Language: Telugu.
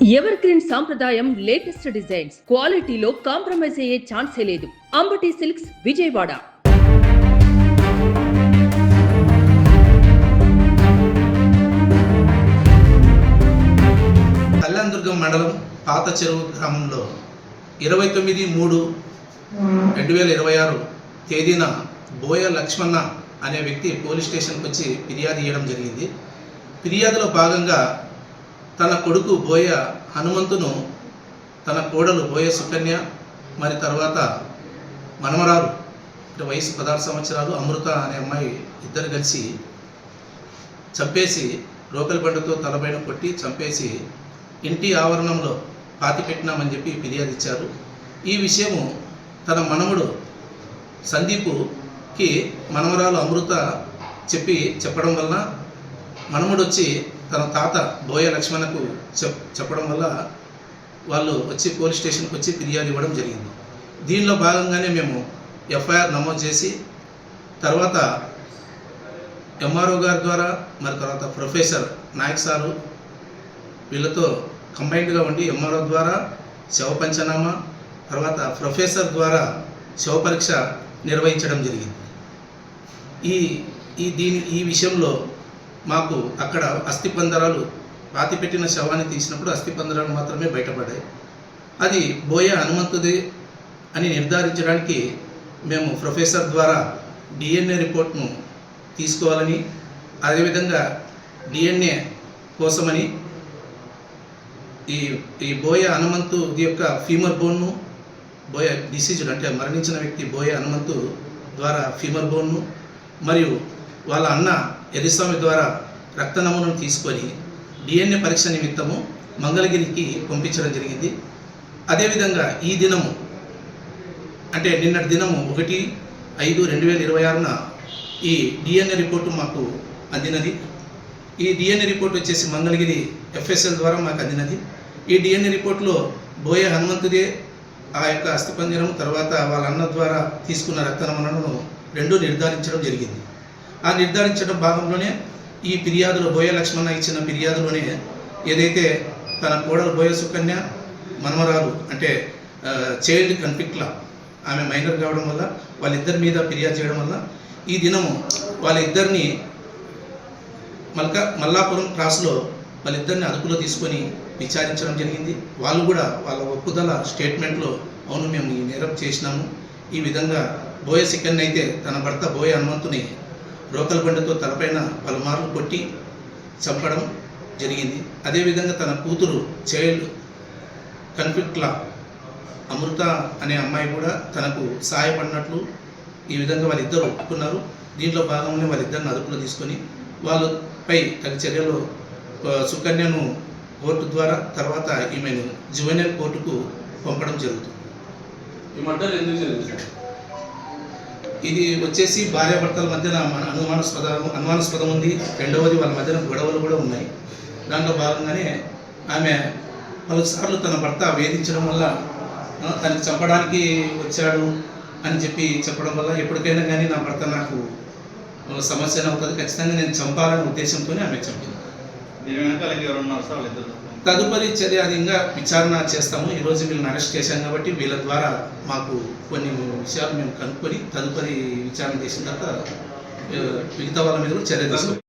ఎవర్ గ్రీన్ సాంప్రదాయం లేటెస్ట్ డిజైన్స్ క్వాలిటీలో కాంప్రమైజ్ అయ్యే ఛాన్సే లేదు. అంబటి సిల్క్స్ విజయవాడ. కళ్యాణదుర్గం మండలం పాత చెరువు గ్రామంలో 29/3/2026 తేదీన బోయ లక్ష్మణ అనే వ్యక్తి పోలీస్ స్టేషన్కి వచ్చి ఫిర్యాదు ఇవ్వడం జరిగింది. ఫిర్యాదులో భాగంగా తన కొడుకు బోయ హనుమంతును తన కోడలు బోయ సుకన్య మరి తర్వాత మనమరాలు వయసు 16 సంవత్సరాలు అమృత అనే అమ్మాయి ఇద్దరు కలిసి చంపేసి రోకలి బండతో తలపైన కొట్టి చంపేసి ఇంటి ఆవరణంలో పాతిపెట్టినామని చెప్పి ఫిర్యాదు ఇచ్చారు. ఈ విషయము తన మనముడు సందీపుకి మనమరాలు అమృత చెప్పడం వల్ల మనముడు వచ్చి తన తాత బోయ లక్ష్మణకు చెప్పడం వల్ల వాళ్ళు వచ్చి పోలీస్ స్టేషన్కి వచ్చి ఫిర్యాదు ఇవ్వడం జరిగింది. దీనిలో భాగంగానే మేము ఎఫ్ఐఆర్ నమోదు చేసి తర్వాత ఎంఆర్ఓ గారి ద్వారా మరి తర్వాత ప్రొఫెసర్ నాయక్ సారు వీళ్ళతో కంబైన్డ్గా ఉండి ఎంఆర్ఓ ద్వారా శవ పంచనామా తర్వాత ప్రొఫెసర్ ద్వారా శవ పరీక్ష నిర్వహించడం జరిగింది. ఈ విషయంలో మాకు అక్కడ అస్థిపంజరాలు పాతిపెట్టిన శవాన్ని తీసినప్పుడు అస్థిపంజరాలు మాత్రమే బయటపడ్డాయి. అది బోయ హనుమంతుది అని నిర్ధారించడానికి మేము ప్రొఫెసర్ ద్వారా డిఎన్ఏ రిపోర్ట్ను తీసుకోవాలని అదేవిధంగా డిఎన్ఏ కోసమని ఈ బోయ హనుమంతు యొక్క ఫీమర్ బోన్ను బోయ డిసీజ్డ్ అంటే మరణించిన వ్యక్తి బోయ హనుమంతు ద్వారా ఫీమర్ బోన్ను మరియు వాళ్ళ అన్న ఎర్రిస్వామి ద్వారా రక్త నమూనాను తీసుకొని డిఎన్ఏ పరీక్ష నిమిత్తము మంగళగిరికి పంపించడం జరిగింది. అదేవిధంగా ఈ దినము అంటే నిన్నటి దినము 1/5/2026 ఈ డిఎన్ఏ రిపోర్టు మాకు అందినది. ఈ డిఎన్ఏ రిపోర్ట్ వచ్చేసి మంగళగిరి ఎఫ్ఎస్ఎల్ ద్వారా మాకు అందినది. ఈ డిఎన్ఏ రిపోర్ట్లో బోయ హనుమంతుడే ఆ యొక్క అస్థిపంజరం తర్వాత వాళ్ళ అన్న ద్వారా తీసుకున్న రక్త నమూనాను రెండూ నిర్ధారించడం జరిగింది. ఆ నిర్ధారించడం భాగంలోనే ఈ ఫిర్యాదులో బోయ లక్ష్మణ ఇచ్చిన ఫిర్యాదులోనే ఏదైతే తన కోడలు బోయ సుకన్య మనమరాలు అంటే చైల్డ్ కన్ఫ్లిక్ట్లా ఆమె మైనర్ కావడం వల్ల వాళ్ళిద్దరి మీద ఫిర్యాదు చేయడం వల్ల ఈ దినము వాళ్ళిద్దరిని మల్లాపురం క్రాస్లో వాళ్ళిద్దరిని అదుపులో తీసుకొని విచారించడం జరిగింది. వాళ్ళు కూడా వాళ్ళ ఒప్పుదల స్టేట్మెంట్లో అవును మేము ఈ నేరం చేసినాము, ఈ విధంగా బోయ సుకన్య అయితే తన భర్త బోయ హనుమంతుని రోకల్ బండతో తలపైన పలుమార్లు కొట్టి చంపడం జరిగింది. అదేవిధంగా తన కూతురు చైల్డ్ కన్ఫ్లిక్ట్లా అమృత అనే అమ్మాయి కూడా తనకు సహాయపడినట్లు ఈ విధంగా వాళ్ళిద్దరు ఒప్పుకున్నారు. దీంట్లో భాగంగానే వాళ్ళిద్దరిని అదుపులో తీసుకొని వాళ్ళపై తగు చర్యలు సుకన్యను కోర్టు ద్వారా తర్వాత ఈమెను జువెనైల్ కోర్టుకు పంపడం జరుగుతుంది. ఇది వచ్చేసి భార్యాభర్తల మధ్యన అనుమానాస్పదం ఉంది. రెండవది వాళ్ళ మధ్యన గొడవలు కూడా ఉన్నాయి. దాంట్లో భాగంగానే ఆమె పలుసార్లు తన భర్త వేధించడం వల్ల తనని చంపడానికి వచ్చాడు అని చెప్పడం వల్ల ఎప్పటికైనా కానీ నా భర్త నాకు సమస్య అవుతుంది, ఖచ్చితంగా నేను చంపాలనే ఉద్దేశంతోనే ఆమె చంపింది. తదుపరి చర్య అది ఇంకా విచారణ చేస్తాము. ఈరోజు వీళ్ళని అరెస్ట్ చేశాం కాబట్టి వీళ్ళ ద్వారా మాకు కొన్ని విషయాలు మేము కనుక్కొని తదుపరి విచారణ చేసిన తర్వాత మిగతా వాళ్ళ మీద కూడా చర్య తీసుకుంటాం.